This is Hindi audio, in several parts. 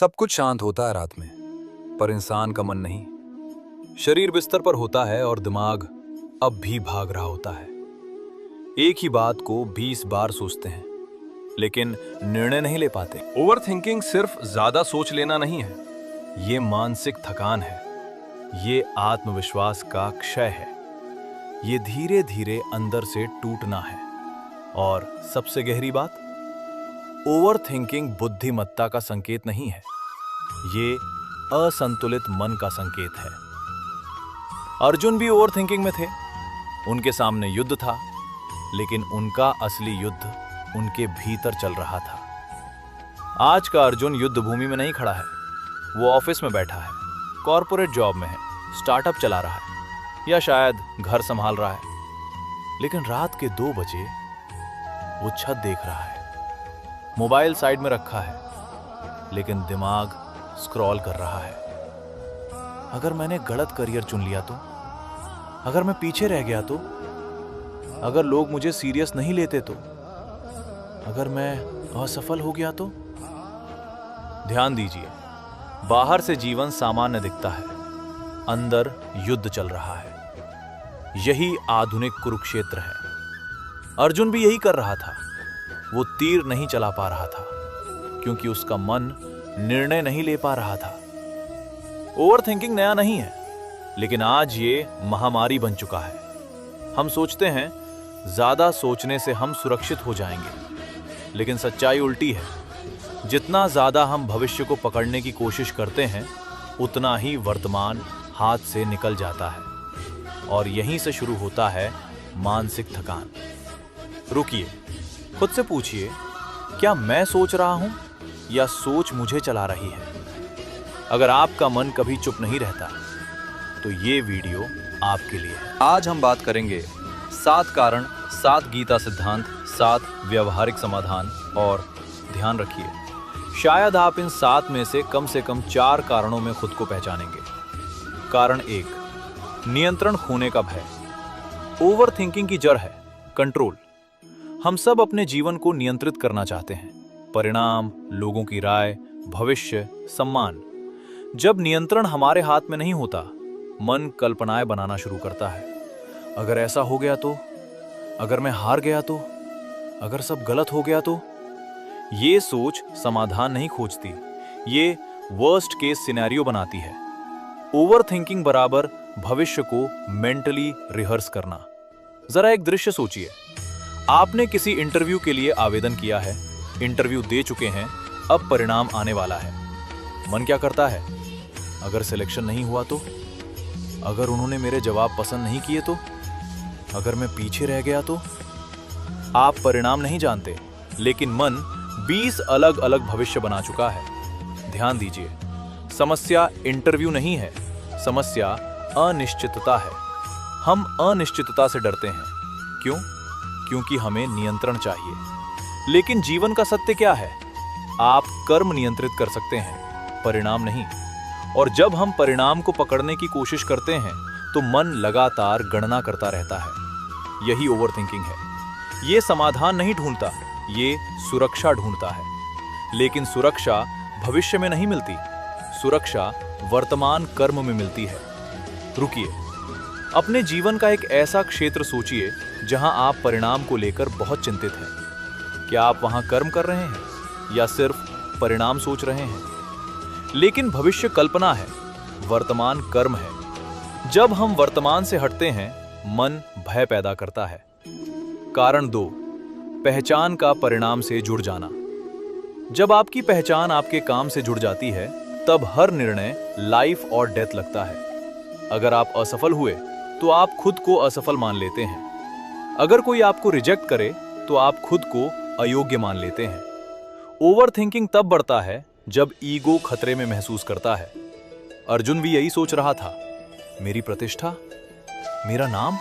सब कुछ शांत होता है रात में, पर इंसान का मन नहीं। शरीर बिस्तर पर होता है और दिमाग अब भी भाग रहा होता है। एक ही बात को 20 बार सोचते हैं, लेकिन निर्णय नहीं ले पाते। ओवर थिंकिंग सिर्फ ज्यादा सोच लेना नहीं है, ये मानसिक थकान है, ये आत्मविश्वास का क्षय है, ये धीरे धीरे अंदर से टूटना है। और सबसे गहरी बात, ओवर थिंकिंग बुद्धिमत्ता का संकेत नहीं है, ये असंतुलित मन का संकेत है। अर्जुन भी ओवर थिंकिंग में थे। उनके सामने युद्ध था, लेकिन उनका असली युद्ध उनके भीतर चल रहा था। आज का अर्जुन युद्ध भूमि में नहीं खड़ा है, वो ऑफिस में बैठा है, कॉर्पोरेट जॉब में है, स्टार्टअप चला रहा है, या शायद घर संभाल रहा है। लेकिन रात के 2 बजे वो छत देख रहा है, मोबाइल साइड में रखा है, लेकिन दिमाग स्क्रॉल कर रहा है। अगर मैंने गलत करियर चुन लिया तो, अगर मैं पीछे रह गया तो, अगर लोग मुझे सीरियस नहीं लेते तो, अगर मैं असफल हो गया तो। ध्यान दीजिए, बाहर से जीवन सामान्य दिखता है, अंदर युद्ध चल रहा है। यही आधुनिक कुरुक्षेत्र है। अर्जुन भी यही कर रहा था। वो तीर नहीं चला पा रहा था, क्योंकि उसका मन निर्णय नहीं ले पा रहा था। ओवर थिंकिंग नया नहीं है, लेकिन आज ये महामारी बन चुका है। हम सोचते हैं ज्यादा सोचने से हम सुरक्षित हो जाएंगे, लेकिन सच्चाई उल्टी है। जितना ज्यादा हम भविष्य को पकड़ने की कोशिश करते हैं, उतना ही वर्तमान हाथ से निकल जाता है। और यहीं से शुरू होता है मानसिक थकान। रुकिए, खुद से पूछिए, क्या मैं सोच रहा हूं या सोच मुझे चला रही है? अगर आपका मन कभी चुप नहीं रहता, तो ये वीडियो आपके लिए है। आज हम बात करेंगे 7 कारण, 7 गीता सिद्धांत, 7 व्यवहारिक समाधान। और ध्यान रखिए, शायद आप इन 7 में से कम 4 कारणों में खुद को पहचानेंगे। कारण 1, नियंत्रण खोने का भय। ओवर थिंकिंग की जड़ है कंट्रोल। हम सब अपने जीवन को नियंत्रित करना चाहते हैं। परिणाम, लोगों की राय, भविष्य, सम्मान। जब नियंत्रण हमारे हाथ में नहीं होता, मन कल्पनाएं बनाना शुरू करता है। अगर ऐसा हो गया तो, अगर मैं हार गया तो, अगर सब गलत हो गया तो। ये सोच समाधान नहीं खोजती, ये वर्स्ट केस सिनेरियो बनाती है। ओवर थिंकिंग बराबर भविष्य को मेंटली रिहर्स करना। जरा एक दृश्य सोचिए, आपने किसी इंटरव्यू के लिए आवेदन किया है, इंटरव्यू दे चुके हैं, अब परिणाम आने वाला है। मन क्या करता है? अगर सिलेक्शन नहीं हुआ तो, अगर उन्होंने मेरे जवाब पसंद नहीं किए तो, अगर मैं पीछे रह गया तो। आप परिणाम नहीं जानते, लेकिन मन 20 अलग अलग भविष्य बना चुका है। ध्यान दीजिए, समस्या इंटरव्यू नहीं है, समस्या अनिश्चितता है। हम अनिश्चितता से डरते हैं। क्यों? क्योंकि हमें नियंत्रण चाहिए। लेकिन जीवन का सत्य क्या है? आप कर्म नियंत्रित कर सकते हैं, परिणाम नहीं। और जब हम परिणाम को पकड़ने की कोशिश करते हैं, तो मन लगातार गणना करता रहता है। यही ओवर थिंकिंग है। ये समाधान नहीं ढूंढता, ये सुरक्षा ढूंढता है। लेकिन सुरक्षा भविष्य में नहीं मिलती, सुरक्षा वर्तमान कर्म में मिलती है। रुकिए, अपने जीवन का एक ऐसा क्षेत्र सोचिए जहां आप परिणाम को लेकर बहुत चिंतित हैं। क्या आप वहां कर्म कर रहे हैं या सिर्फ परिणाम सोच रहे हैं? लेकिन भविष्य कल्पना है, वर्तमान कर्म है। जब हम वर्तमान से हटते हैं, मन भय पैदा करता है। कारण 2, पहचान का परिणाम से जुड़ जाना। जब आपकी पहचान आपके काम से जुड़ जाती है, तब हर निर्णय लाइफ और डेथ लगता है। अगर आप असफल हुए, तो आप खुद को असफल मान लेते हैं। अगर कोई आपको रिजेक्ट करे, तो आप खुद को अयोग्य मान लेते हैं। ओवर थिंकिंग तब बढ़ता है जब ईगो खतरे में महसूस करता है। अर्जुन भी यही सोच रहा था, मेरी प्रतिष्ठा, मेरा नाम।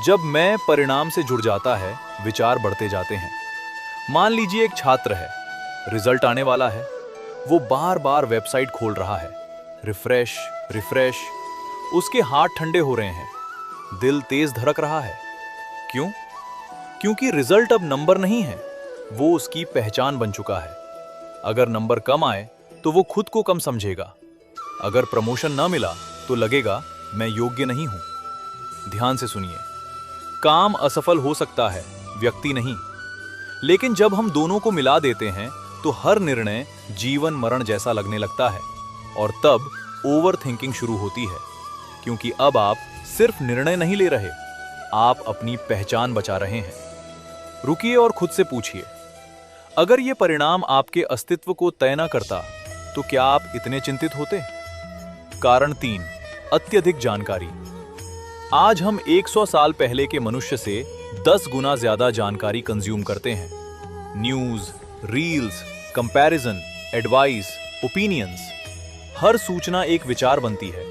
जब मैं परिणाम से जुड़ जाता है, विचार बढ़ते जाते हैं। मान लीजिए एक छात्र है, रिजल्ट आने वाला है, वो बार बार वेबसाइट खोल रहा है, रिफ्रेश रिफ्रेश। उसके हाथ ठंडे हो रहे हैं, दिल तेज धड़क रहा है। क्यों? क्योंकि रिजल्ट अब नंबर नहीं है, वो उसकी पहचान बन चुका है। अगर नंबर कम आए तो वो खुद को कम समझेगा। अगर प्रमोशन ना मिला तो लगेगा मैं योग्य नहीं हूं। ध्यान से सुनिए, काम असफल हो सकता है, व्यक्ति नहीं। लेकिन जब हम दोनों को मिला देते हैं तो हर निर्णय जीवन मरण जैसा लगने लगता है और तब ओवर थिंकिंग शुरू होती है, क्योंकि अब आप सिर्फ निर्णय नहीं ले रहे, आप अपनी पहचान बचा रहे हैं। रुकिए और खुद से पूछिए, अगर यह परिणाम आपके अस्तित्व को तय न करता तो क्या आप इतने चिंतित होते? कारण 3, अत्यधिक जानकारी। आज हम 100 साल पहले के मनुष्य से 10 गुना ज्यादा जानकारी कंज्यूम करते हैं। News, reels, comparison, advice, opinions. हर सूचना एक विचार बनती है,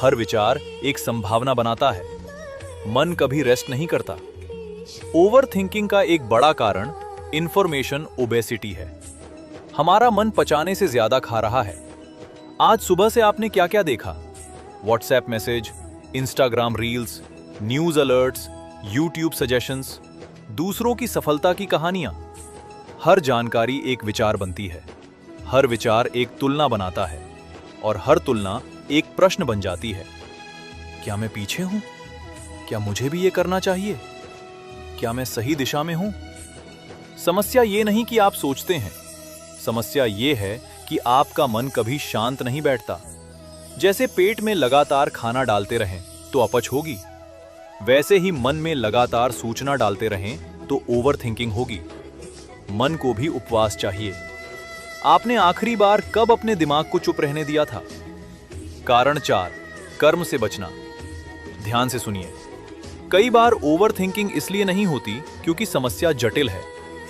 हर विचार एक संभावना बनाता है। मन कभी रेस्ट नहीं करता। ओवर थिंकिंग का एक बड़ा कारण इंफॉर्मेशन ओबेसिटी है। हमारा मन पचाने से ज्यादा खा रहा है। आज सुबह से आपने क्या क्या देखा? WhatsApp message, Instagram reels, news alerts, YouTube suggestions, दूसरों की सफलता की कहानियां। हर जानकारी एक विचार बनती है, हर विचार एक तुलना बनाता है और हर तुलना एक प्रश्न बन जाती है। क्या मैं पीछे हूं? क्या मुझे भी ये करना चाहिए? क्या मैं सही दिशा में हूं? समस्या ये नहीं कि आप सोचते हैं, समस्या ये है कि आपका मन कभी शांत नहीं बैठता। जैसे पेट में लगातार खाना डालते रहें तो अपच होगी, वैसे ही मन में लगातार सूचना डालते रहें तो ओवर थिंकिंग होगी। मन को भी उपवास चाहिए। आपने आखिरी बार कब अपने दिमाग को चुप रहने दिया था? कारण 4, कर्म से बचना। ध्यान से सुनिए, कई बार ओवर थिंकिंग इसलिए नहीं होती क्योंकि समस्या जटिल है,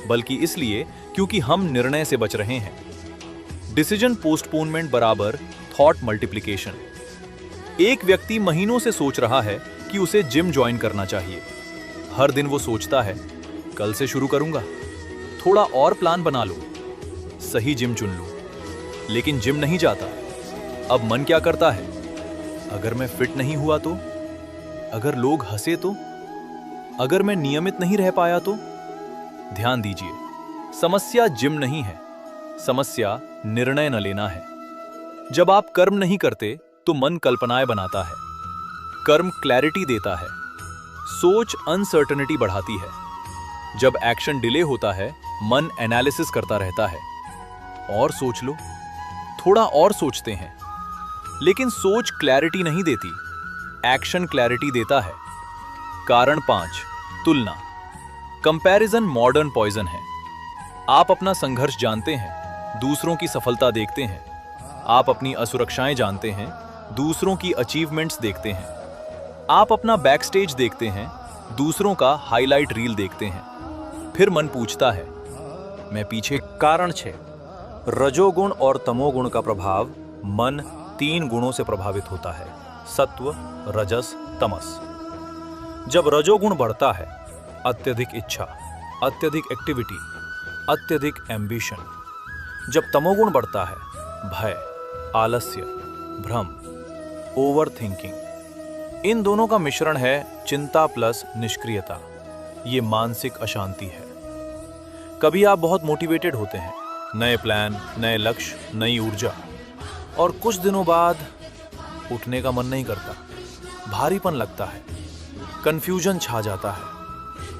बल्कि इसलिए क्योंकि हम निर्णय से बच रहे हैं। डिसीजन पोस्टपोनमेंट बराबर थॉट मल्टीप्लिकेशन। एक व्यक्ति महीनों से सोच रहा है कि उसे जिम ज्वाइन करना चाहिए। हर दिन वो सोचता है, कल से शुरू करूंगा, थोड़ा और प्लान बना लूं, सही जिम चुन लूं, लेकिन जिम नहीं जाता। अब मन क्या करता है? अगर मैं फिट नहीं हुआ तो? अगर लोग हंसे तो? अगर मैं नियमित नहीं रह पाया तो? ध्यान दीजिए, समस्या जिम नहीं है, समस्या निर्णय न लेना है। जब आप कर्म नहीं करते तो मन कल्पनाएं बनाता है। कर्म क्लैरिटी देता है, सोच अनसर्टेनिटी बढ़ाती है। जब एक्शन डिले होता है, मन एनालिसिस करता रहता है। और सोच लो, थोड़ा और सोचते हैं, लेकिन सोच क्लैरिटी नहीं देती, एक्शन क्लैरिटी देता है। कारण 5, तुलना। कंपैरिजन मॉडर्न पॉइजन है। आप अपना संघर्ष जानते हैं, दूसरों की सफलता देखते हैं। आप अपनी असुरक्षाएं जानते हैं, दूसरों की अचीवमेंट्स देखते हैं। आप अपना बैकस्टेज देखते हैं, दूसरों का हाईलाइट रील देखते हैं। फिर मन पूछता है, मैं पीछे। कारण 6, रजोगुण और तमोगुण का प्रभाव। मन 3 गुणों से प्रभावित होता है, सत्व, रजस, तमस। जब रजोगुण बढ़ता है, अत्यधिक इच्छा, अत्यधिक एक्टिविटी, अत्यधिक एम्बिशन। जब तमोगुण बढ़ता है, भय, आलस्य, भ्रम, ओवर थिंकिंग। इन दोनों का मिश्रण है चिंता प्लस निष्क्रियता। ये मानसिक अशांति है। कभी आप बहुत मोटिवेटेड होते हैं, नए प्लान, नए लक्ष्य, नई ऊर्जा, और कुछ दिनों बाद उठने का मन नहीं करता, भारीपन लगता है, कंफ्यूजन छा जाता है।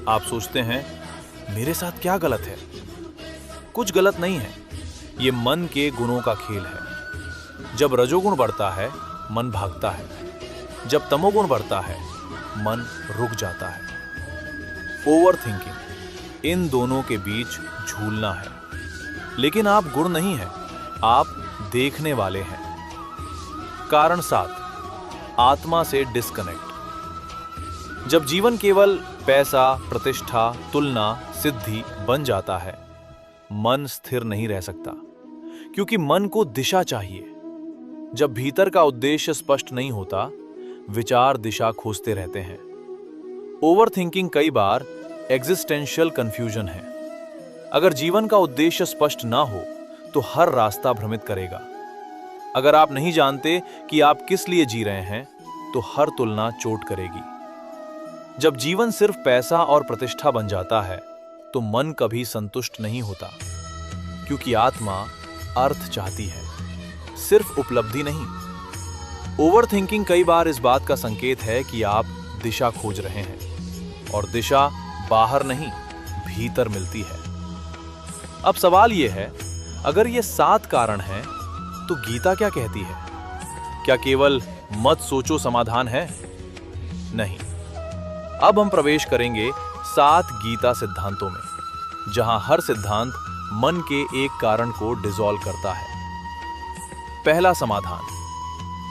आप सोचते हैं, मेरे साथ क्या गलत है? कुछ गलत नहीं है, ये मन के गुणों का खेल है। जब रजोगुण बढ़ता है, मन भागता है। जब तमोगुण बढ़ता है, मन रुक जाता है। ओवर थिंकिंग इन दोनों के बीच झूलना है। लेकिन आप गुण नहीं हैं, आप देखने वाले हैं। कारण 7, आत्मा से डिस्कनेक्ट। जब जीवन केवल पैसा, प्रतिष्ठा, तुलना, सिद्धि बन जाता है, मन स्थिर नहीं रह सकता, क्योंकि मन को दिशा चाहिए। जब भीतर का उद्देश्य स्पष्ट नहीं होता, विचार दिशा खोजते रहते हैं। ओवर थिंकिंग कई बार एग्जिस्टेंशियल कंफ्यूजन है। अगर जीवन का उद्देश्य स्पष्ट ना हो तो हर रास्ता भ्रमित करेगा। अगर आप नहीं जानते कि आप किस लिए जी रहे हैं तो हर तुलना चोट करेगी। जब जीवन सिर्फ पैसा और प्रतिष्ठा बन जाता है तो मन कभी संतुष्ट नहीं होता, क्योंकि आत्मा अर्थ चाहती है। सिर्फ उपलब्धि नहीं। ओवरथिंकिंग कई बार इस बात का संकेत है कि आप दिशा खोज रहे हैं, और दिशा बाहर नहीं, भीतर मिलती है। अब सवाल यह है, अगर ये 7 कारण हैं, तो गीता क्या कहती है? क्या केवल मत सोचो समाधान है? नहीं। अब हम प्रवेश करेंगे 7 गीता सिद्धांतों में, जहां हर सिद्धांत मन के एक कारण को डिसॉल्व करता है। पहला समाधान,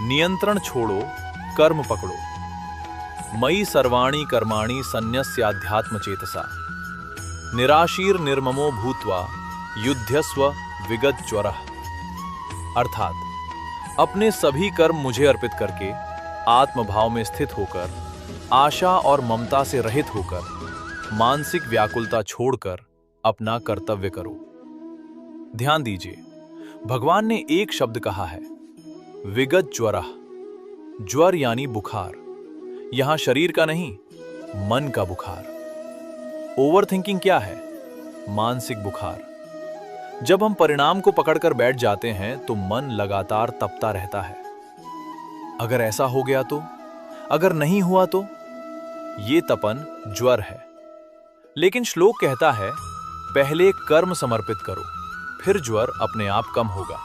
नियंत्रण छोड़ो, कर्म पकड़ो। मयि सर्वाणि कर्माणि सन्न्यस्याध्यात्म चेतसा, निराशीर निर्ममो भूत्वा युध्यस्व विगत ज्वरः। अर्थात अपने सभी कर्म मुझे अर्पित करके आत्मभाव में स्थित होकर, आशा और ममता से रहित होकर, मानसिक व्याकुलता छोड़कर अपना कर्तव्य करो। ध्यान दीजिए, भगवान ने एक शब्द कहा है, विगत ज्वरः। ज्वर यानी बुखार, यहां शरीर का नहीं, मन का बुखार। ओवरथिंकिंग क्या है? मानसिक बुखार। जब हम परिणाम को पकड़कर बैठ जाते हैं तो मन लगातार तपता रहता है। अगर ऐसा हो गया तो, अगर नहीं हुआ तो, ये तपन ज्वर है। लेकिन श्लोक कहता है, पहले कर्म समर्पित करो, फिर ज्वर अपने आप कम होगा।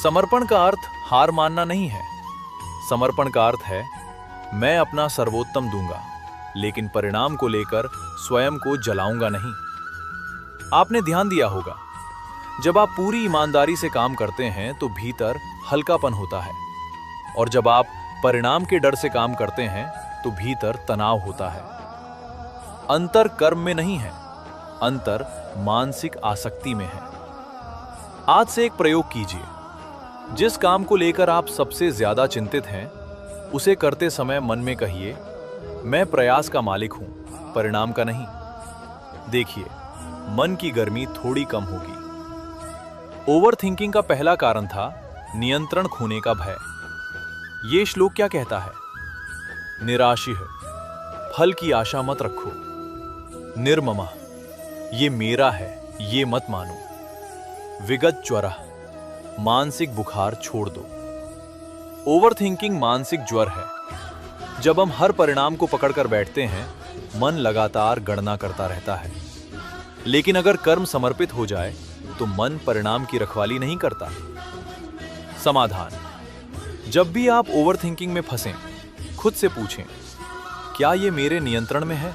समर्पण का अर्थ हार मानना नहीं है। समर्पण का अर्थ है, मैं अपना सर्वोत्तम दूंगा, लेकिन परिणाम को लेकर स्वयं को जलाऊंगा नहीं। आपने ध्यान दिया होगा, जब आप पूरी ईमानदारी से काम करते हैं तो भीतर हल्कापन होता है, और जब आप परिणाम के डर से काम करते हैं तो भीतर तनाव होता है। अंतर कर्म में नहीं है, अंतर मानसिक आसक्ति में है। आज से एक प्रयोग कीजिए। जिस काम को लेकर आप सबसे ज्यादा चिंतित हैं, उसे करते समय मन में कहिए, मैं प्रयास का मालिक हूं, परिणाम का नहीं। देखिए, मन की गर्मी थोड़ी कम होगी। ओवरथिंकिंग का पहला कारण था नियंत्रण खोने का भय। यह श्लोक क्या कहता है? निराशीः, फल की आशा मत रखो। निर्ममः, ये मेरा है, ये मत मानो। विगत ज्वरः, मानसिक बुखार छोड़ दो। ओवरथिंकिंग मानसिक ज्वर है। जब हम हर परिणाम को पकड़कर बैठते हैं, मन लगातार गणना करता रहता है। लेकिन अगर कर्म समर्पित हो जाए तो मन परिणाम की रखवाली नहीं करता। समाधान, जब भी आप ओवरथिंकिंग में फंसें, खुद से पूछें, क्या यह मेरे नियंत्रण में है?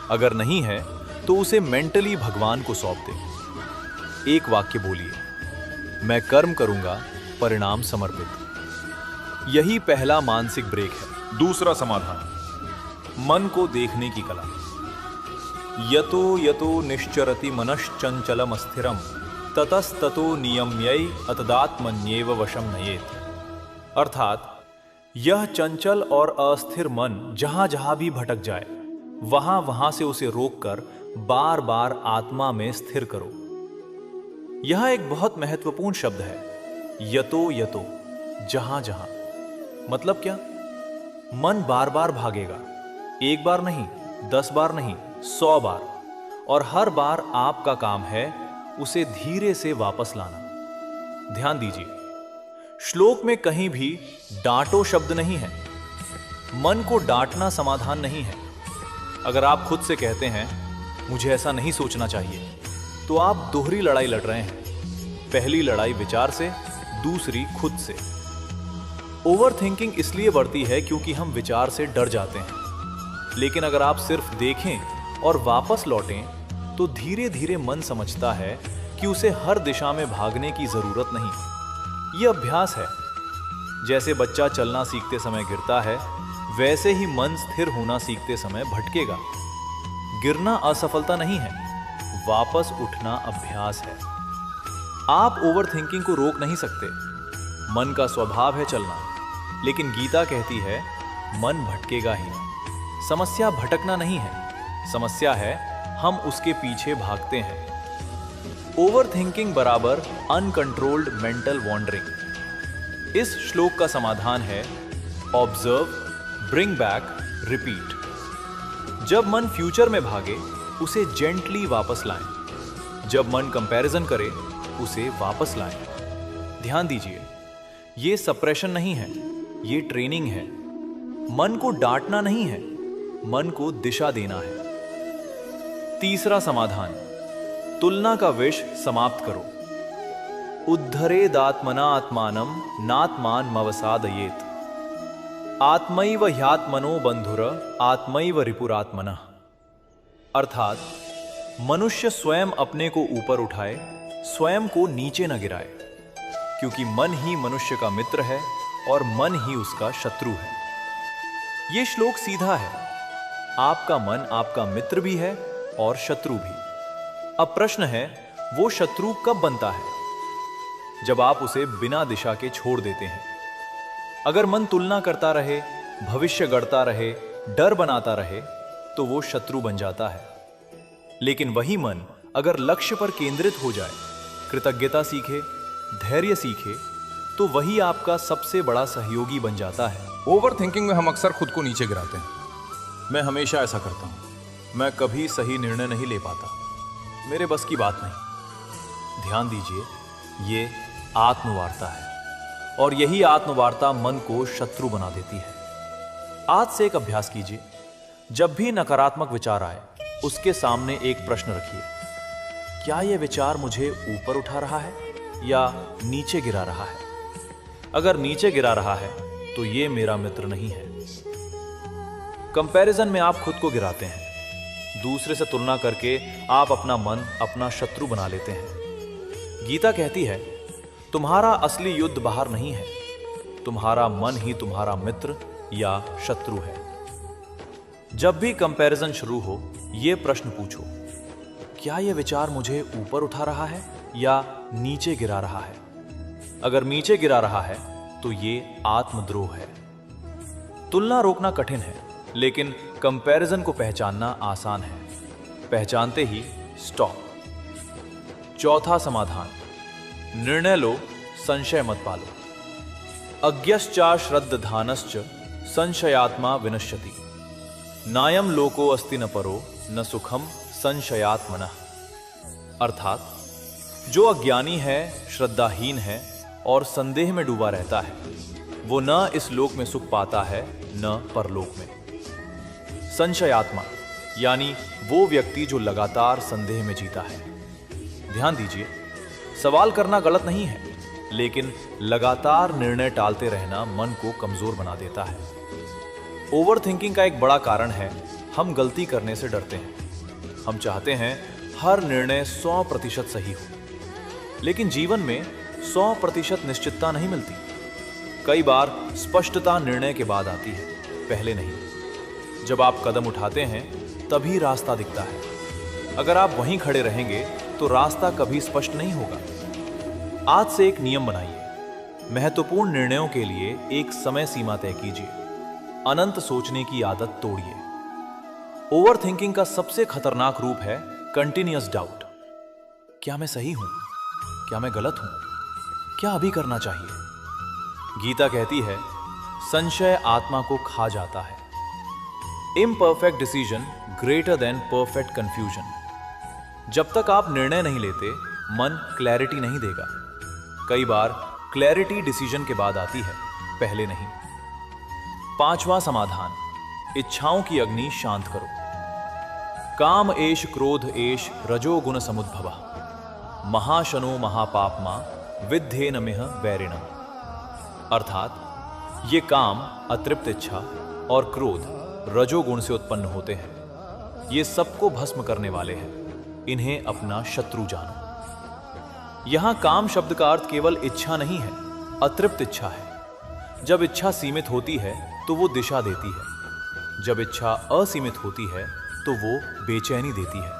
अगर नहीं है तो उसे मेंटली भगवान को सौंप दें। एक वाक्य बोलिए, मैं कर्म करूंगा, परिणाम समर्पित। यही पहला मानसिक ब्रेक है। दूसरा समाधान, मन को देखने की कला। यतो यतो निश्चरति मनश्चंचलम अस्थिरम ततस्ततो नियम्यै अतदात्मन्येव वशम नयेत्। अर्थात यह चंचल और अस्थिर मन जहां जहां भी भटक जाए, वहां वहां से उसे रोककर बार बार आत्मा में स्थिर करो। यह एक बहुत महत्वपूर्ण शब्द है। यतो यतो, जहां जहां। मतलब क्या? मन बार बार भागेगा, एक बार नहीं, 10 बार नहीं, 100 बार, और हर बार आपका काम है उसे धीरे से वापस लाना। ध्यान दीजिए, श्लोक में कहीं भी डांटो शब्द नहीं है। मन को डांटना समाधान नहीं है। अगर आप खुद से कहते हैं, मुझे ऐसा नहीं सोचना चाहिए, तो आप दोहरी लड़ाई लड़ रहे हैं। पहली लड़ाई विचार से, दूसरी खुद से। ओवरथिंकिंग इसलिए बढ़ती है क्योंकि हम विचार से डर जाते हैं। लेकिन अगर आप सिर्फ देखें और वापस लौटें, तो धीरे धीरे मन समझता है कि उसे हर दिशा में भागने की जरूरत नहीं। यह अभ्यास है। जैसे बच्चा चलना सीखते समय गिरता है, वैसे ही मन स्थिर होना सीखते समय भटकेगा। गिरना असफलता नहीं है, वापस उठना अभ्यास है। आप ओवरथिंकिंग को रोक नहीं सकते। मन का स्वभाव है चलना, लेकिन गीता कहती है, मन भटकेगा ही। समस्या भटकना नहीं है, समस्या है हम उसके पीछे भागते हैं। ओवरथिंकिंग बराबर अनकंट्रोल्ड मेंटल वॉन्डरिंग। इस श्लोक का समाधान है, ऑब्जर्व, ब्रिंग बैक, रिपीट। जब मन फ्यूचर में भागे, उसे जेंटली वापस लाएं। जब मन कंपैरिजन करे, उसे वापस लाएं। ध्यान दीजिए, ये सप्रेशन नहीं है, ये ट्रेनिंग है। मन को डांटना नहीं है, मन को दिशा देना है। तीसरा समाधान, तुलना का विष समाप्त करो। उद्धरेदात्मना आत्मानम नात्मान मवसादयेत। आत्मैव ह्यात्मनो बंधुर आत्मैव रिपुरात्मनः। अर्थात मनुष्य स्वयं अपने को ऊपर उठाए, स्वयं को नीचे न गिराए, क्योंकि मन ही मनुष्य का मित्र है और मन ही उसका शत्रु है। यह श्लोक सीधा है। आपका मन आपका मित्र भी है और शत्रु भी। अब प्रश्न है, वो शत्रु कब बनता है? जब आप उसे बिना दिशा के छोड़ देते हैं। अगर मन तुलना करता रहे, भविष्य गढ़ता रहे, डर बनाता रहे, तो वो शत्रु बन जाता है। लेकिन वही मन अगर लक्ष्य पर केंद्रित हो जाए, कृतज्ञता सीखे, धैर्य सीखे, तो वही आपका सबसे बड़ा सहयोगी बन जाता है। ओवर थिंकिंग में हम अक्सर खुद को नीचे गिराते हैं। मैं हमेशा ऐसा करता हूं। मैं कभी सही निर्णय नहीं ले पाता, मेरे बस की बात नहीं। ध्यान दीजिए, ये आत्मवार्ता है और यही आत्मवार्ता मन को शत्रु बना देती है। आज से एक अभ्यास कीजिए। जब भी नकारात्मक विचार आए, उसके सामने एक प्रश्न रखिए, क्या यह विचार मुझे ऊपर उठा रहा है या नीचे गिरा रहा है? अगर नीचे गिरा रहा है तो यह मेरा मित्र नहीं है। कंपैरिजन में आप खुद को गिराते हैं। दूसरे से तुलना करके आप अपना मन अपना शत्रु बना लेते हैं। गीता कहती है, तुम्हारा असली युद्ध बाहर नहीं है, तुम्हारा मन ही तुम्हारा मित्र या शत्रु है। जब भी कंपैरिजन शुरू हो, यह प्रश्न पूछो, क्या यह विचार मुझे ऊपर उठा रहा है या नीचे गिरा रहा है? अगर नीचे गिरा रहा है तो यह आत्मद्रोह है। तुलना रोकना कठिन है, लेकिन कंपैरिजन को पहचानना आसान है। पहचानते ही स्टॉप। चौथा समाधान, निर्णय लो, संशय मत पालो। अज्ञश्चा श्रद्धानश्च संशयात्मा विनश्यति। नायम लोको अस्ति न परो न सुखम संशयात्मनः। अर्थात जो अज्ञानी है, श्रद्धाहीन है और संदेह में डूबा रहता है, वो न इस लोक में सुख पाता है न परलोक में। संशयात्मा यानी वो व्यक्ति जो लगातार संदेह में जीता है। ध्यान दीजिए, सवाल करना गलत नहीं है, लेकिन लगातार निर्णय टालते रहना मन को कमजोर बना देता है। ओवर थिंकिंग का एक बड़ा कारण है, हम गलती करने से डरते हैं। हम चाहते हैं हर निर्णय 100% सही हो, लेकिन जीवन में 100% निश्चितता नहीं मिलती। कई बार स्पष्टता निर्णय के बाद आती है, पहले नहीं। जब आप कदम उठाते हैं तभी रास्ता दिखता है। अगर आप वहीं खड़े रहेंगे तो रास्ता कभी स्पष्ट नहीं होगा। आज से एक नियम बनाइए। महत्वपूर्ण निर्णयों के लिए एक समय सीमा तय कीजिए। अनंत सोचने की आदत तोड़िए। ओवर थिंकिंग का सबसे खतरनाक रूप है कंटिन्यूअस डाउट। क्या मैं सही हूं? क्या मैं गलत हूं? क्या अभी करना चाहिए? गीता कहती है, संशय आत्मा को खा जाता है। Imperfect decision greater than perfect confusion. जब तक आप निर्णय नहीं लेते, मन क्लैरिटी नहीं देगा। कई बार क्लैरिटी डिसीजन के बाद आती है, पहले नहीं। पांचवा समाधान, इच्छाओं की अग्नि शांत करो। काम एष क्रोध एष रजोगुण समुद्भवः महाशनो महापापमा विद्धेन मिह वैरिणम्। अर्थात ये काम, अतृप्त इच्छा और क्रोध रजोगुण से उत्पन्न होते हैं। ये सबको भस्म करने वाले हैं। इन्हें अपना शत्रु जानो। यहां काम शब्द का अर्थ केवल इच्छा नहीं है, अतृप्त इच्छा है। जब इच्छा सीमित होती है तो वो दिशा देती है। जब इच्छा असीमित होती है तो वो बेचैनी देती है।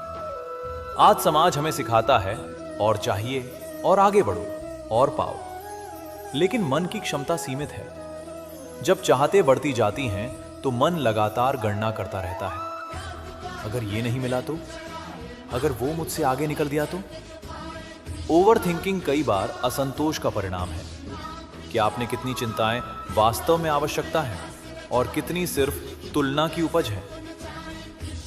आज समाज हमें सिखाता है, और चाहिए और आगे बढ़ो और पाओ। लेकिन मन की क्षमता सीमित है। जब चाहते बढ़ती जाती हैं तो मन लगातार गणना करता रहता है। अगर ये नहीं मिला तो? अगर वो मुझसे आगे निकल दिया तो? ओवर थिंकिंग कई बार असंतोष का परिणाम है कि आपने कितनी चिंताएं वास्तव में आवश्यकता है और कितनी सिर्फ तुलना की उपज है।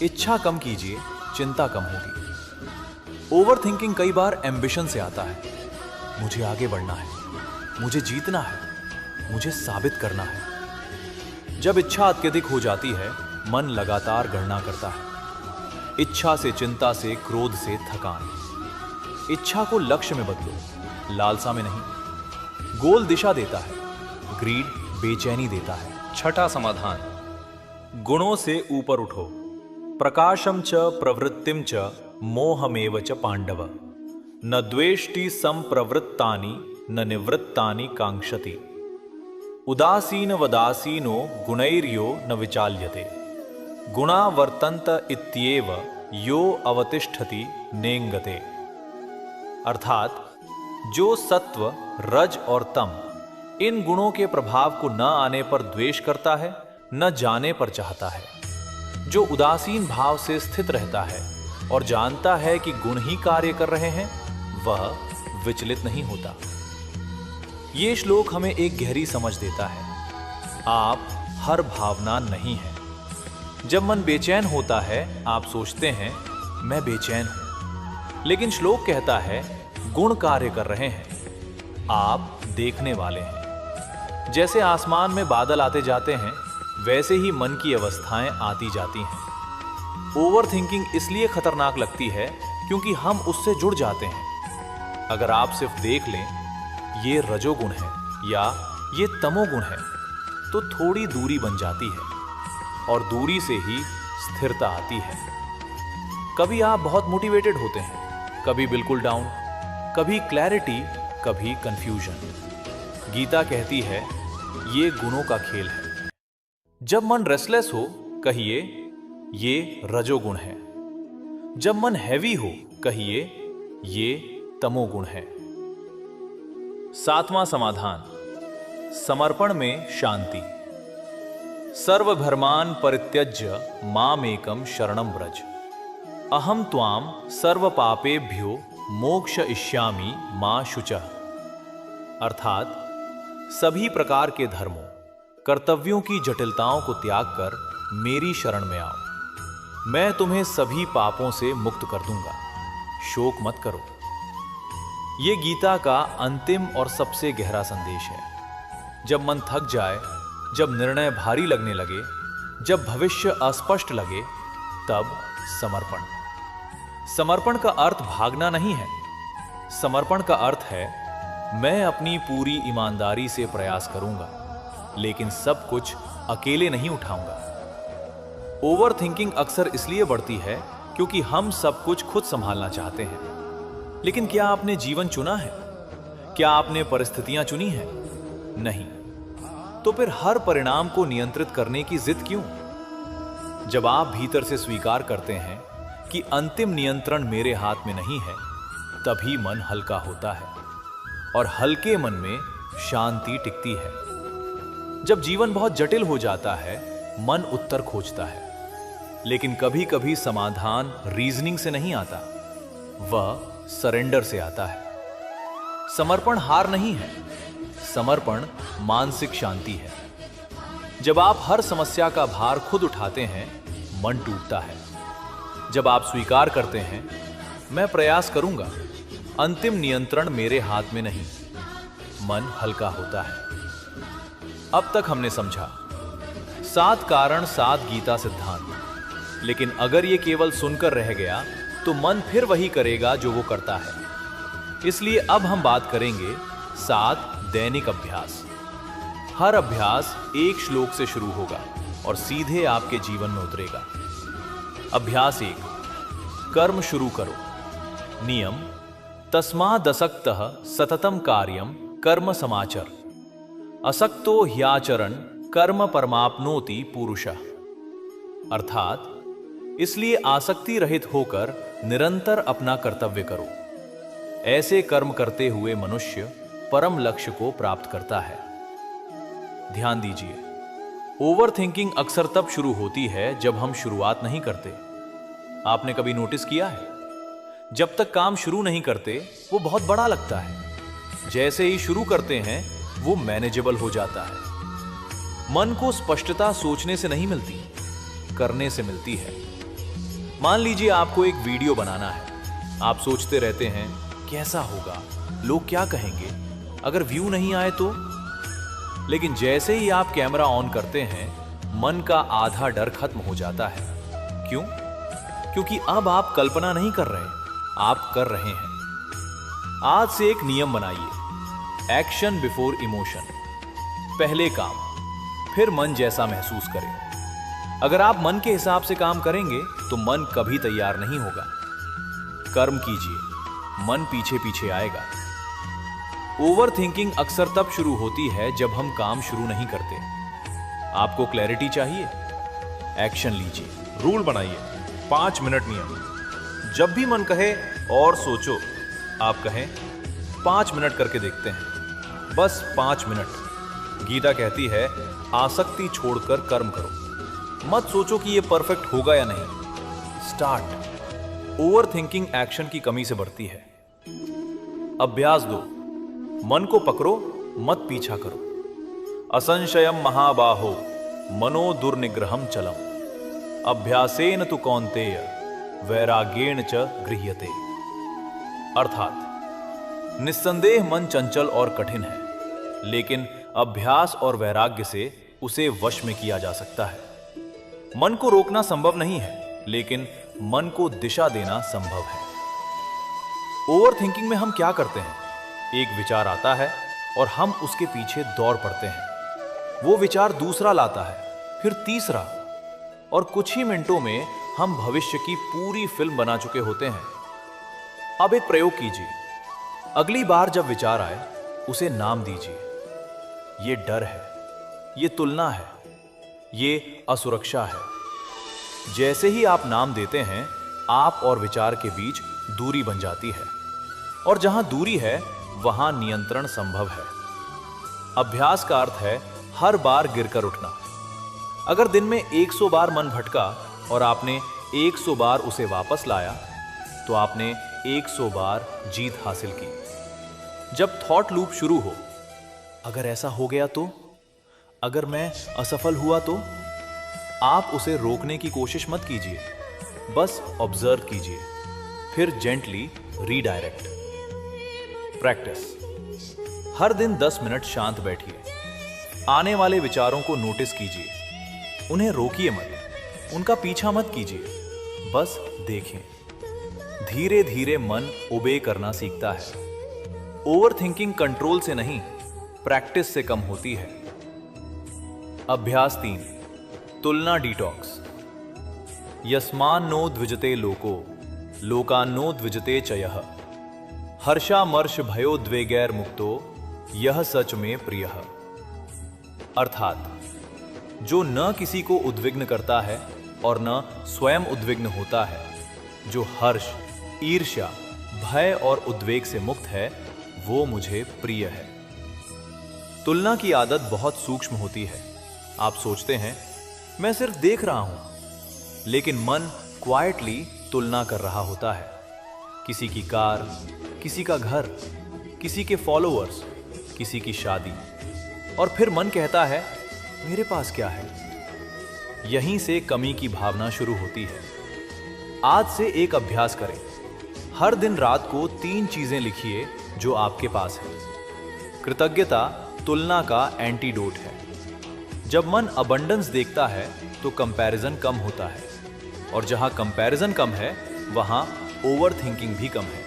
इच्छा कम कीजिए, चिंता कम होगी। ओवर थिंकिंग कई बार एम्बिशन से आता है। मुझे आगे बढ़ना है, मुझे जीतना है, मुझे साबित करना है। जब इच्छा अत्यधिक हो जाती है, मन लगातार गणना करता है। इच्छा से, चिंता से, क्रोध से थकान। इच्छा को लक्ष्य में बदलो, लालसा में नहीं। गोल दिशा देता है, ग्रीड बेचैनी देता है। छठा समाधान, गुणों से ऊपर उठो। प्रकाशम च प्रवृत्तिम च मोहमेव च पांडव, न द्वेष्टि संप्रवृत्तानि न निवृत्तानि कांक्षति। उदासीन वदासीनो गुणैर्यो न विचाल्यते, गुणा वर्तन्त इत्येव यो अवतिष्ठति नेंगते। अर्थात जो सत्व, रज और तम इन गुणों के प्रभाव को न आने पर द्वेष करता है, न जाने पर चाहता है, जो उदासीन भाव से स्थित रहता है और जानता है कि गुण ही कार्य कर रहे हैं, वह विचलित नहीं होता। ये श्लोक हमें एक गहरी समझ देता है। आप हर भावना नहीं है। जब मन बेचैन होता है, आप सोचते हैं मैं बेचैन हूं, लेकिन श्लोक कहता है गुण कार्य कर रहे हैं, आप देखने वाले हैं। जैसे आसमान में बादल आते जाते हैं, वैसे ही मन की अवस्थाएं आती जाती हैं। ओवर थिंकिंग इसलिए खतरनाक लगती है क्योंकि हम उससे जुड़ जाते हैं। अगर आप सिर्फ देख लें ये रजोगुण है या ये तमोगुण है, तो थोड़ी दूरी बन जाती है और दूरी से ही स्थिरता आती है। कभी आप बहुत मोटिवेटेड होते हैं, कभी बिल्कुल डाउन, कभी क्लैरिटी, कभी कंफ्यूजन। गीता कहती है ये गुणों का खेल है। जब मन रेस्टलेस हो, कहिए ये रजोगुण है। जब मन हैवी हो, कहिए ये तमोगुण है। सातवां समाधान, समर्पण में शांति। सर्वधर्मान् परित्यज्य मामेकं शरणं व्रज, अहम त्वाम सर्व पापेभ्यो मोक्षयिष्यामि मा शुचः। अर्थात सभी प्रकार के धर्मों, कर्तव्यों की जटिलताओं को त्याग कर मेरी शरण में आओ। मैं तुम्हें सभी पापों से मुक्त कर दूंगा, शोक मत करो। यह गीता का अंतिम और सबसे गहरा संदेश है। जब मन थक जाए, जब निर्णय भारी लगने लगे, जब भविष्य अस्पष्ट लगे, तब समर्पण। समर्पण का अर्थ भागना नहीं है। समर्पण का अर्थ है मैं अपनी पूरी ईमानदारी से प्रयास करूंगा, लेकिन सब कुछ अकेले नहीं उठाऊंगा। ओवर थिंकिंग अक्सर इसलिए बढ़ती है क्योंकि हम सब कुछ खुद संभालना चाहते हैं। लेकिन क्या आपने जीवन चुना है? क्या आपने परिस्थितियां चुनी हैं? नहीं। तो फिर हर परिणाम को नियंत्रित करने की जिद क्यों? जब आप भीतर से स्वीकार करते हैं कि अंतिम नियंत्रण मेरे हाथ में नहीं है, तभी मन हल्का होता है और हल्के मन में शांति टिकती है। जब जीवन बहुत जटिल हो जाता है, मन उत्तर खोजता है, लेकिन कभी कभी समाधान रीजनिंग से नहीं आता, वह सरेंडर से आता है। समर्पण हार नहीं है, समर्पण मानसिक शांति है। जब आप हर समस्या का भार खुद उठाते हैं, मन टूटता है। जब आप स्वीकार करते हैं मैं प्रयास करूंगा, अंतिम नियंत्रण मेरे हाथ में नहीं, मन हल्का होता है। अब तक हमने समझा 7 कारण 7 गीता सिद्धांत। लेकिन अगर ये केवल सुनकर रह गया तो मन फिर वही करेगा जो वो करता है। इसलिए अब हम बात करेंगे 7 दैनिक अभ्यास। हर अभ्यास एक श्लोक से शुरू होगा और सीधे आपके जीवन में उतरेगा। अभ्यास 1, कर्म शुरू करो। नियम, तस्मादसक्तः सततम कार्यम कर्म समाचर, असक्तो ह्याचरण कर्म परमाप्नोति पुरुषः। अर्थात इसलिए आसक्ति रहित होकर निरंतर अपना कर्तव्य करो। ऐसे कर्म करते हुए मनुष्य परम लक्ष्य को प्राप्त करता है। ध्यान दीजिए, ओवर थिंकिंग अक्सर तब शुरू होती है जब हम शुरुआत नहीं करते। आपने कभी नोटिस किया है, जब तक काम शुरू नहीं करते वो बहुत बड़ा लगता है, जैसे ही शुरू करते हैं वो मैनेजेबल हो जाता है। मन को स्पष्टता सोचने से नहीं मिलती, करने से मिलती है। मान लीजिए आपको एक वीडियो बनाना है। आप सोचते रहते हैं कैसा होगा, लोग क्या कहेंगे, अगर व्यू नहीं आए तो? लेकिन जैसे ही आप कैमरा ऑन करते हैं, मन का आधा डर खत्म हो जाता है। क्यों? क्योंकि अब आप कल्पना नहीं कर रहे, आप कर रहे हैं। आज से एक नियम बनाइए, एक्शन बिफोर इमोशन। पहले काम, फिर मन जैसा महसूस करें। अगर आप मन के हिसाब से काम करेंगे तो मन कभी तैयार नहीं होगा। कर्म कीजिए, मन पीछे पीछे आएगा। ओवर थिंकिंग अक्सर तब शुरू होती है जब हम काम शुरू नहीं करते। आपको क्लैरिटी चाहिए? एक्शन लीजिए। रूल बनाइए, 5 मिनट नियम। जब भी मन कहे और सोचो, आप कहें 5 मिनट करके देखते हैं, बस 5 मिनट। गीता कहती है, आसक्ति छोड़कर कर्म करो। मत सोचो कि यह परफेक्ट होगा या नहीं। स्टार्ट। ओवर थिंकिंग एक्शन की कमी से बढ़ती है। अभ्यास दो, मन को पकड़ो, मत पीछा करो। असंशयम महाबाहो मनो दुर्निग्रहम चलम अभ्यासेन तु कौन्तेय वैराग्येण च गृह्यते। अर्थात निस्संदेह मन चंचल और कठिन है, लेकिन अभ्यास और वैराग्य से उसे वश में किया जा सकता है। मन को रोकना संभव नहीं है, लेकिन मन को दिशा देना संभव है। ओवर थिंकिंग में हम क्या करते हैं? एक विचार आता है और हम उसके पीछे दौड़ पड़ते हैं। वो विचार दूसरा लाता है, फिर तीसरा, और कुछ ही मिनटों में हम भविष्य की पूरी फिल्म बना चुके होते हैं। अब एक प्रयोग कीजिए। अगली बार जब विचार आए, उसे नाम दीजिए। ये डर है, ये तुलना है, ये असुरक्षा है। जैसे ही आप नाम देते हैं, आप और विचार के बीच दूरी बन जाती है, और जहां दूरी है वहां नियंत्रण संभव है। अभ्यास का अर्थ है हर बार गिरकर उठना। अगर दिन में 100 बार मन भटका और आपने 100 बार उसे वापस लाया, तो आपने 100 बार जीत हासिल की। जब थॉट लूप शुरू हो, अगर ऐसा हो गया तो, अगर मैं असफल हुआ तो, आप उसे रोकने की कोशिश मत कीजिए, बस ऑब्जर्व कीजिए, फिर जेंटली रीडायरेक्ट। प्रैक्टिस। हर दिन 10 मिनट शांत बैठिए। आने वाले विचारों को नोटिस कीजिए, उन्हें रोकिए मत, उनका पीछा मत कीजिए, बस देखें। धीरे धीरे मन ओबे करना सीखता है। ओवर थिंकिंग कंट्रोल से नहीं, प्रैक्टिस से कम होती है। अभ्यास 3, तुलना डिटॉक्स। यस्मान्नो द्विजते लोको लोकान्नो द्विजते च यः हर्षामर्ष भयोद्वेगैर मुक्तो यह सच में प्रियः। अर्थात जो न किसी को उद्विग्न करता है और न स्वयं उद्विग्न होता है, जो हर्ष, ईर्ष्या, भय और उद्वेग से मुक्त है, वो मुझे प्रिय है। तुलना की आदत बहुत सूक्ष्म होती है। आप सोचते हैं मैं सिर्फ देख रहा हूं, लेकिन मन क्वाइटली तुलना कर रहा होता है। किसी की कार, किसी का घर, किसी के फॉलोअर्स, किसी की शादी, और फिर मन कहता है मेरे पास क्या है। यहीं से कमी की भावना शुरू होती है। आज से एक अभ्यास करें। हर दिन रात को 3 चीजें लिखिए जो आपके पास है। कृतज्ञता तुलना का एंटीडोट है। जब मन अबंडेंस देखता है तो कंपैरिजन कम होता है, और जहां कंपैरिजन कम है वहां ओवर थिंकिंग भी कम है।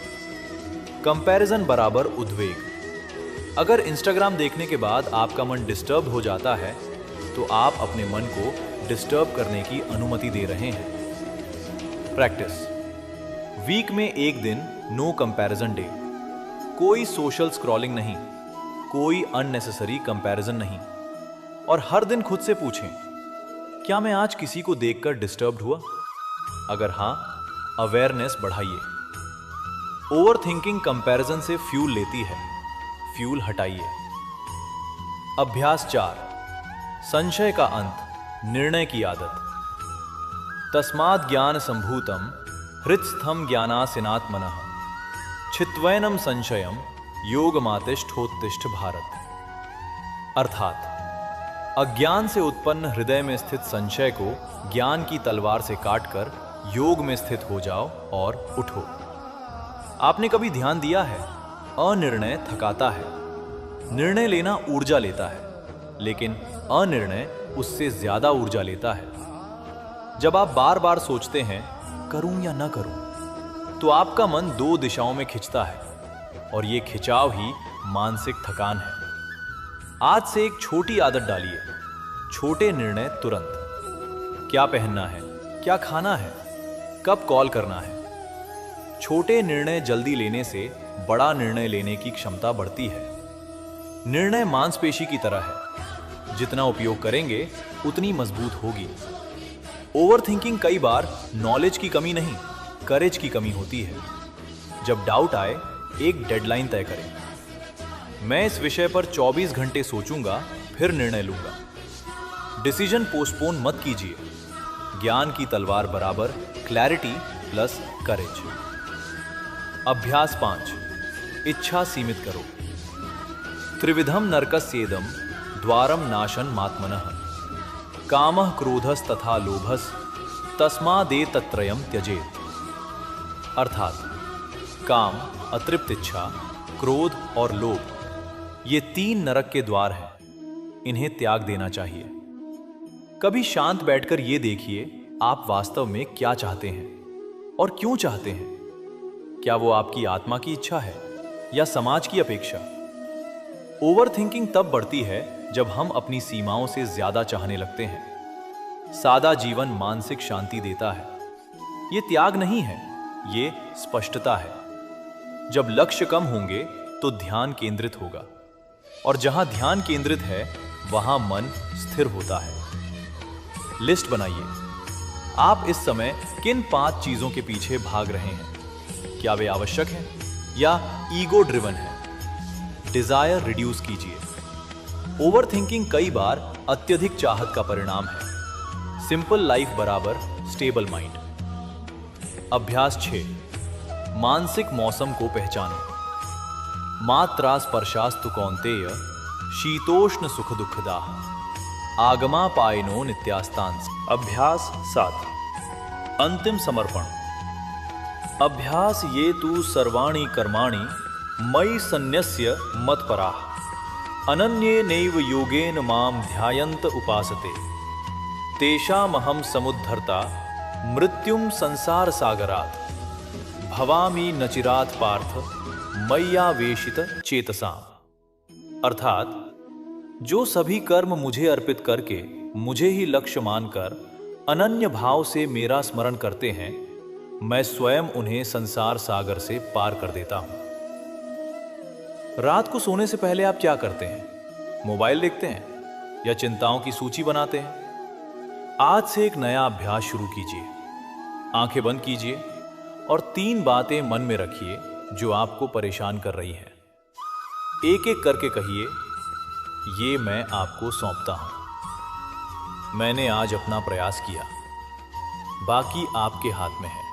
कंपैरिजन बराबर उद्वेग। अगर इंस्टाग्राम देखने के बाद आपका मन डिस्टर्ब हो जाता है, तो आप अपने मन को डिस्टर्ब करने की अनुमति दे रहे हैं। प्रैक्टिस। वीक में एक दिन नो कंपैरिजन डे। कोई सोशल स्क्रॉलिंग नहीं, कोई अननेसेसरी कंपैरिजन नहीं, और हर दिन खुद से पूछें, क्या मैं आज किसी को देखकर डिस्टर्ब्ड हुआ? अगर हां, अवेयरनेस बढ़ाइए। ओवर थिंकिंग कंपैरिजन से फ्यूल लेती है, फ्यूल हटाइए। अभ्यास 4, संशय का अंत, निर्णय की आदत। तस्मात् ज्ञान संभूतम हृत्स्थम ज्ञानासिनात्मनः छित्त्वैनम संशयम योगमातिष्ठोत्तिष्ठ भारत। अर्थात अज्ञान से उत्पन्न हृदय में स्थित संशय को ज्ञान की तलवार से काटकर योग में स्थित हो जाओ और उठो। आपने कभी ध्यान दिया है, अनिर्णय थकाता है, निर्णय लेना ऊर्जा लेता है, लेकिन अनिर्णय उससे ज्यादा ऊर्जा लेता है। जब आप बार बार सोचते हैं करूं या ना करूं, तो आपका मन दो दिशाओं में खिंचता है, और यह खिंचाव ही मानसिक थकान है। आज से एक छोटी आदत डालिए, छोटे निर्णय तुरंत। क्या पहनना है, क्या खाना है, कब कॉल करना है। छोटे निर्णय जल्दी लेने से बड़ा निर्णय लेने की क्षमता बढ़ती है। निर्णय मांसपेशी की तरह है, जितना उपयोग करेंगे उतनी मजबूत होगी। ओवरथिंकिंग कई बार नॉलेज की कमी नहीं, करेज की कमी होती है। जब डाउट आए, एक डेडलाइन तय करें। मैं इस विषय पर 24 घंटे सोचूंगा, फिर निर्णय लूंगा। डिसीजन पोस्टपोन मत कीजिए। ज्ञान की तलवार बराबर क्लैरिटी प्लस करेज। अभ्यास 5, इच्छा सीमित करो। त्रिविधम नरकस्येदम द्वारम नाशन मात्मनः कामः क्रोधस तथा लोभस तस्मादेतत्रयम् त्यजेत। अर्थात काम, अतृप्त इच्छा, क्रोध और लोभ, ये 3 नरक के द्वार हैं। इन्हें त्याग देना चाहिए। कभी शांत बैठकर ये देखिए आप वास्तव में क्या चाहते हैं और क्यों चाहते हैं। क्या वो आपकी आत्मा की इच्छा है या समाज की अपेक्षा। ओवरथिंकिंग तब बढ़ती है जब हम अपनी सीमाओं से ज्यादा चाहने लगते हैं। सादा जीवन मानसिक शांति देता है। ये त्याग नहीं है, ये स्पष्टता है। जब लक्ष्य कम होंगे तो ध्यान केंद्रित होगा, और जहां ध्यान केंद्रित है वहां मन स्थिर होता है। लिस्ट बनाइए, आप इस समय किन 5 चीजों के पीछे भाग रहे हैं। क्या वे आवश्यक हैं या ईगो ड्रिवन है। डिजायर रिड्यूस कीजिए। ओवरथिंकिंग कई बार अत्यधिक चाहत का परिणाम है। सिंपल लाइफ बराबर स्टेबल माइंड। अभ्यास 6, मानसिक मौसम को पहचानो। मात्रा स्पर्शास्तु कौन्तेय शीतोष्ण सुख दुखदाः आगमा पायनो नित्यास्तांस। अभ्यास 7, अंतिम समर्पण। अभ्यास ये तु सर्वाणि कर्माणि मयि सन्न्यस्य मत्पराः अनन्येनैव योगेन मां ध्यायन्त उपासते तेषामहं समुद्धर्ता मृत्युं संसार सागरात् भवामि न चिरात् पार्थ मय्यावेशित चेतसाम्। अर्थात जो सभी कर्म मुझे अर्पित करके मुझे ही लक्ष्य मानकर अनन्य भाव से मेरा स्मरण करते हैं, मैं स्वयं उन्हें संसार सागर से पार कर देता हूं। रात को सोने से पहले आप क्या करते हैं? मोबाइल देखते हैं या चिंताओं की सूची बनाते हैं? आज से एक नया अभ्यास शुरू कीजिए। आंखें बंद कीजिए और 3 बातें मन में रखिए जो आपको परेशान कर रही हैं। एक एक करके कहिए, ये मैं आपको सौंपता हूं। मैंने आज अपना प्रयास किया, बाकी आपके हाथ में है।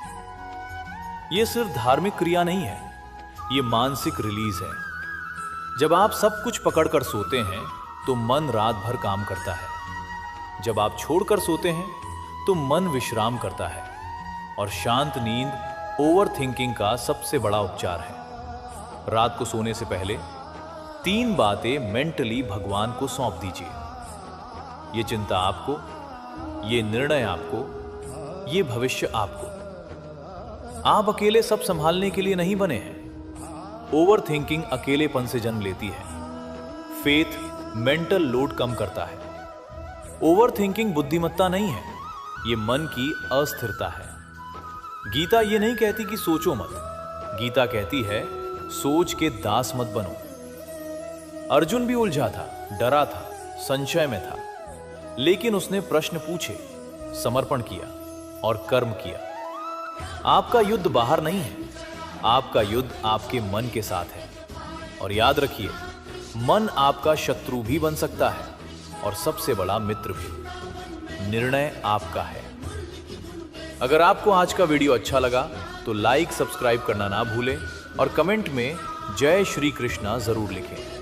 यह सिर्फ धार्मिक क्रिया नहीं है, यह मानसिक रिलीज है। जब आप सब कुछ पकड़कर सोते हैं तो मन रात भर काम करता है। जब आप छोड़कर सोते हैं तो मन विश्राम करता है, और शांत नींद ओवरथिंकिंग का सबसे बड़ा उपचार है। रात को सोने से पहले 3 बातें मेंटली भगवान को सौंप दीजिए। ये चिंता आपको, ये निर्णय आपको, ये भविष्य आपको। आप अकेले सब संभालने के लिए नहीं बने हैं। ओवरथिंकिंग अकेलेपन से जन्म लेती है। फेथ मेंटल लोड कम करता है। ओवरथिंकिंग बुद्धिमत्ता नहीं है, ये मन की अस्थिरता है। गीता ये नहीं कहती कि सोचो मत, गीता कहती है सोच के दास मत बनो। अर्जुन भी उलझा था, डरा था, संशय में था, लेकिन उसने प्रश्न पूछे, समर्पण किया और कर्म किया। आपका युद्ध बाहर नहीं है, आपका युद्ध आपके मन के साथ है। और याद रखिए, मन आपका शत्रु भी बन सकता है और सबसे बड़ा मित्र भी। निर्णय आपका है। अगर आपको आज का वीडियो अच्छा लगा तो लाइक, सब्सक्राइब करना ना भूलें और कमेंट में जय श्री कृष्णा जरूर लिखें।